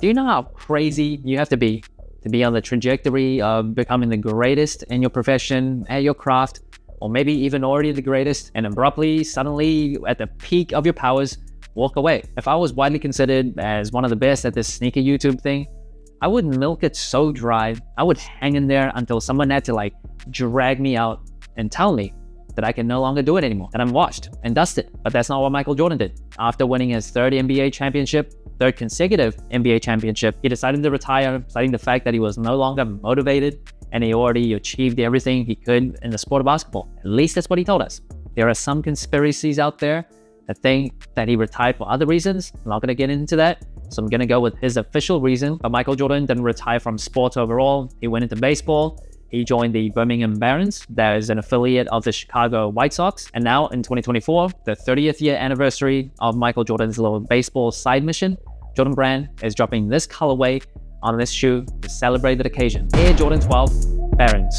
Do you know how crazy you have to be on the trajectory of becoming the greatest in your profession, at your craft, or maybe even already the greatest, and abruptly, suddenly, at the peak of your powers, walk away? If I was widely considered as one of the best at this sneaker YouTube thing, I would milk it so dry. I would hang in there until someone had to drag me out and tell me that I can no longer do it anymore, that I'm washed and dusted. But that's not what Michael Jordan did. After winning his third consecutive NBA championship, he decided to retire, citing the fact that he was no longer motivated and he already achieved everything he could in the sport of basketball. At least that's what he told us. There are some conspiracies out there that think that he retired for other reasons. I'm not going to get into that, so I'm going to go with his official reason. But Michael Jordan didn't retire from sports overall. He went into baseball. He joined the Birmingham Barons, that is an affiliate of the Chicago White Sox. And now in 2024, the 30th year anniversary of Michael Jordan's little baseball side mission, Jordan Brand is dropping this colorway on this shoe to celebrate the occasion. Air Jordan 12 Barons.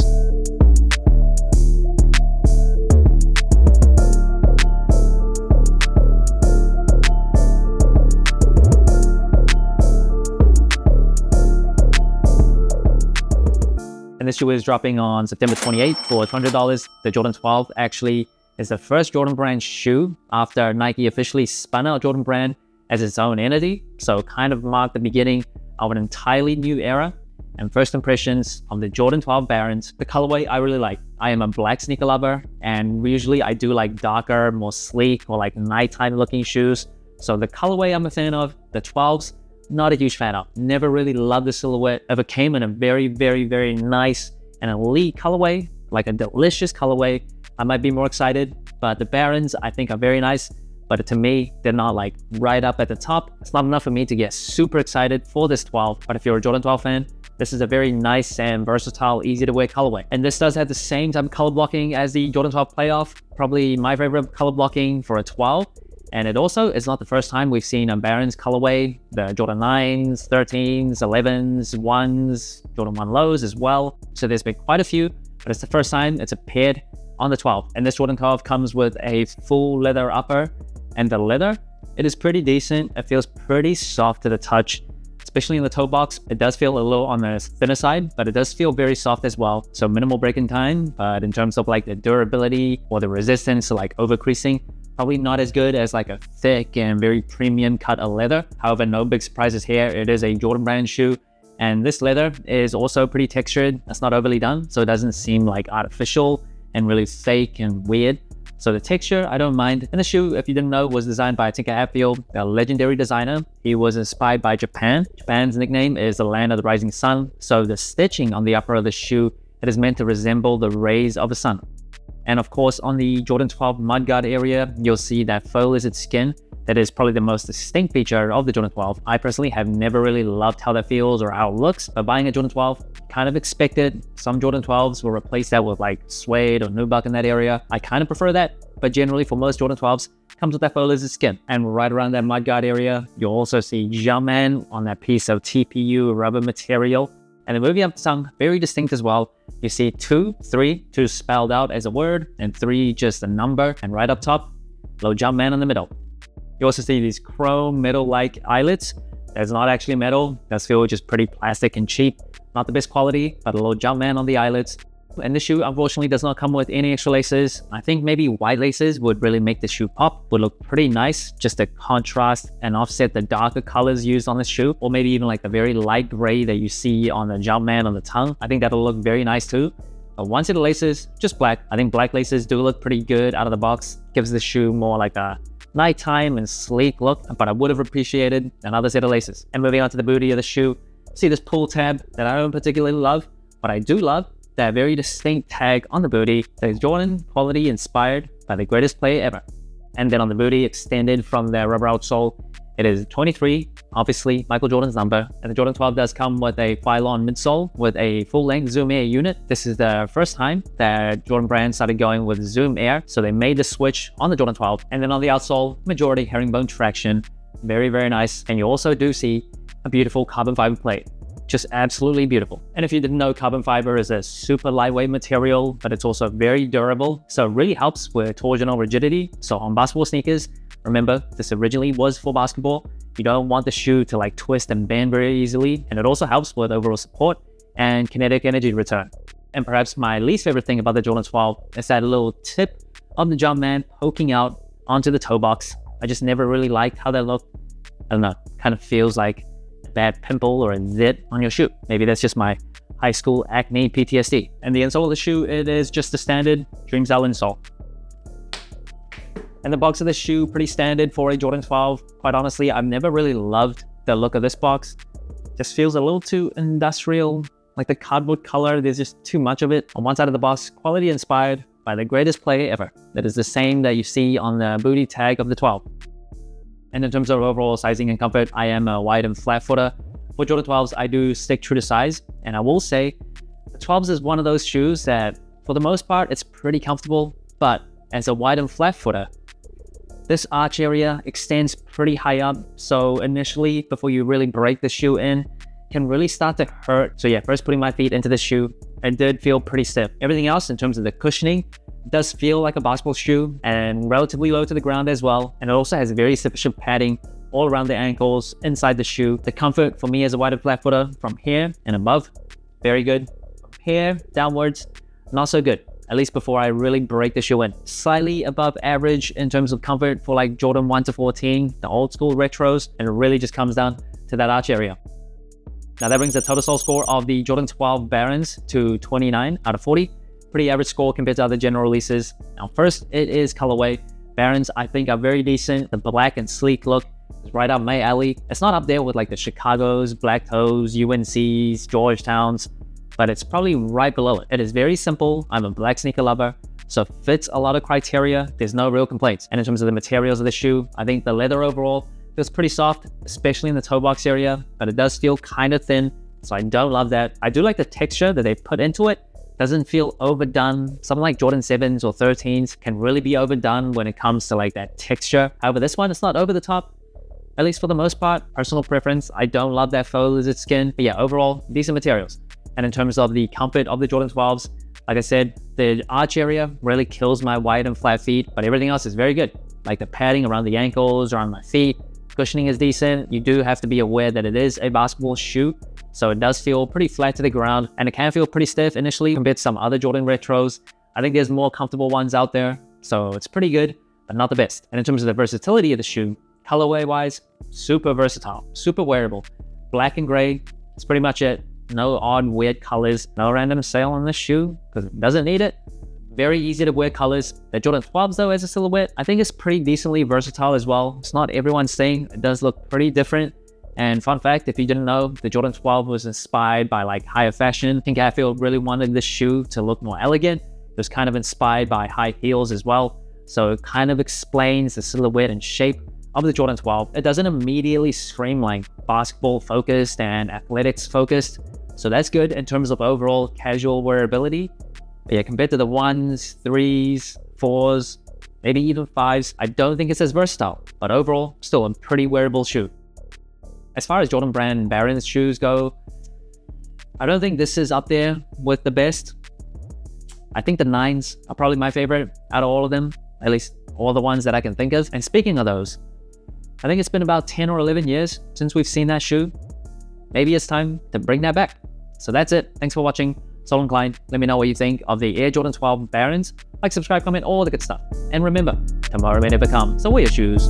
And this shoe is dropping on September 28th for $200. The Jordan 12 actually is the first Jordan Brand shoe after Nike officially spun out Jordan Brand as its own entity. So kind of marked the beginning of an entirely new era. And first impressions of the Jordan 12 Barons, the colorway I really like. I am a black sneaker lover, and usually I do like darker, more sleek, or nighttime looking shoes. So the colorway I'm a fan of, the 12s, not a huge fan of. Never really loved the silhouette. Ever came in a very, very, very nice and elite colorway, like a delicious colorway, I might be more excited. But the Barons, I think, are very nice. But to me, they're not right up at the top. It's not enough for me to get super excited for this 12. But if you're a Jordan 12 fan, this is a very nice and versatile, easy to wear colorway. And this does have the same type of color blocking as the Jordan 12 Playoff. Probably my favorite color blocking for a 12. And it also is not the first time we've seen a Barons colorway, the Jordan 9s, 13s, 11s, 1s, Jordan 1 lows as well. So there's been quite a few, but it's the first time it's appeared on the 12. And this Jordan 12 comes with a full leather upper, and the leather, it is pretty decent. It feels pretty soft to the touch, especially in the toe box. It does feel a little on the thinner side, but it does feel very soft as well. So minimal break-in time, but in terms of the durability or the resistance to over creasing, probably not as good as a thick and very premium cut of leather. However, no big surprises here. It is a Jordan Brand shoe, and this leather is also pretty textured. It's not overly done, so it doesn't seem artificial and really fake and weird. So the texture, I don't mind. And the shoe, if you didn't know, was designed by Tinker Hatfield, a legendary designer. He was inspired by Japan. Japan's nickname is the land of the rising sun. So the stitching on the upper of the shoe, it is meant to resemble the rays of the sun. And of course, on the Jordan 12 mudguard area, you'll see that faux lizard skin. That is probably the most distinct feature of the Jordan 12. I personally have never really loved how that feels or how it looks, but buying a Jordan 12, kind of expected. Some Jordan 12s will replace that with suede or nubuck in that area. I kind of prefer that, but generally for most Jordan 12s, comes with that faux lizard skin. And right around that mudguard area, you'll also see Jumpman on that piece of TPU rubber material. And then moving up the tongue, very distinct as well. You see 2 spelled out as a word, and 3 just a number. And right up top, little Jumpman in the middle. You also see these chrome metal-like eyelets. That's not actually metal. That's feel just pretty plastic and cheap. Not the best quality, but a little Jumpman on the eyelets. And the shoe, unfortunately, does not come with any extra laces. I think maybe white laces would really make the shoe pop. Would look pretty nice, just to contrast and offset the darker colors used on the shoe. Or maybe even the very light gray that you see on the Jumpman on the tongue. I think that'll look very nice too. But one set of laces, just black. I think black laces do look pretty good out of the box. Gives the shoe more a nighttime and sleek look, but I would have appreciated another set of laces. And moving on to the booty of the shoe, see this pull tab that I don't particularly love, but I do love that very distinct tag on the booty that is Jordan quality inspired by the greatest player ever. And then on the booty, extended from the rubber outsole, it is 23, obviously Michael Jordan's number. And the Jordan 12 does come with a Phylon midsole with a full-length Zoom Air unit. This is the first time that Jordan Brand started going with Zoom Air, so they made the switch on the Jordan 12. And then on the outsole, majority herringbone traction. Very, very nice. And you also do see a beautiful carbon fiber plate. Just absolutely beautiful. And if you didn't know, carbon fiber is a super lightweight material, but it's also very durable. So it really helps with torsional rigidity. So on basketball sneakers, remember, this originally was for basketball. You don't want the shoe to like twist and bend very easily, and it also helps with overall support and kinetic energy return. And perhaps my least favorite thing about the Jordan 12 is that little tip of the Jumpman poking out onto the toe box. I just never really liked how that looked. I don't know, kind of feels like a bad pimple or a zit on your shoe. Maybe that's just my high school acne PTSD. And the insole of the shoe, it is just the standard Dreamstyle insole. And the box of the shoe, pretty standard for a Jordan 12. Quite honestly, I've never really loved the look of this box. Just feels a little too industrial, like the cardboard color, there's just too much of it. On one side of the box, quality inspired by the greatest player ever. That is the same that you see on the booty tag of the 12. And in terms of overall sizing and comfort, I am a wide and flat footer. For Jordan 12s, I do stick true to size. And I will say, the 12s is one of those shoes that, for the most part, it's pretty comfortable. But as a wide and flat footer, this arch area extends pretty high up, so initially, before you really break the shoe in, can really start to hurt. So yeah, first putting my feet into the shoe, it did feel pretty stiff. Everything else in terms of the cushioning does feel like a basketball shoe and relatively low to the ground as well. And it also has very sufficient padding all around the ankles, inside the shoe. The comfort for me as a wide and flat footer from here and above, very good. From here downwards, not so good. At least before I really break the shoe in. Slightly above average in terms of comfort for like Jordan 1 to 14, the old school retros, and it really just comes down to that arch area. Now that brings the total sole score of the Jordan 12 Barons to 29 out of 40. Pretty average score compared to other general releases. Now first, it is colorway. Barons I think are very decent. The black and sleek look is right up my alley. It's not up there with like the Chicago's, Black Toes, UNC's, Georgetowns, but it's probably right below it. It is very simple. I'm a black sneaker lover, so it fits a lot of criteria. There's no real complaints. And in terms of the materials of the shoe, I think the leather overall feels pretty soft, especially in the toe box area, but it does feel kind of thin, so I don't love that. I do like the texture that they've put into it. Doesn't feel overdone. Something like Jordan 7s or 13s can really be overdone when it comes to like that texture. However, this one, it's not over the top, at least for the most part. Personal preference, I don't love that faux lizard skin, but yeah, overall, decent materials. And in terms of the comfort of the Jordan 12s, like I said, the arch area really kills my wide and flat feet, but everything else is very good. Like the padding around the ankles, around my feet, cushioning is decent. You do have to be aware that it is a basketball shoe, so it does feel pretty flat to the ground, and it can feel pretty stiff initially compared to some other Jordan retros. I think there's more comfortable ones out there, so it's pretty good, but not the best. And in terms of the versatility of the shoe, colorway-wise, super versatile, super wearable. Black and gray, that's pretty much it. No odd, weird colors, no random sale on this shoe because it doesn't need it. Very easy to wear colors. The Jordan 12s though, as a silhouette, I think it's pretty decently versatile as well. It's not everyone's thing. It does look pretty different. And fun fact, if you didn't know, the Jordan 12 was inspired by like higher fashion. Tinker Hatfield really wanted this shoe to look more elegant. It was kind of inspired by high heels as well. So it kind of explains the silhouette and shape of the Jordan 12. It doesn't immediately scream like basketball focused and athletics focused. So that's good in terms of overall casual wearability. But yeah, compared to the 1s, 3s, 4s, maybe even 5s, I don't think it's as versatile. But overall, still a pretty wearable shoe. As far as Jordan Brand Barons shoes go, I don't think this is up there with the best. I think the 9s are probably my favorite out of all of them, at least all the ones that I can think of. And speaking of those, I think it's been about 10 or 11 years since we've seen that shoe. Maybe it's time to bring that back. So that's it. Thanks for watching. Sol Inclined. Let me know what you think of the Air Jordan 12 Barons. Like, subscribe, comment, all the good stuff. And remember, tomorrow may never come, so wear your shoes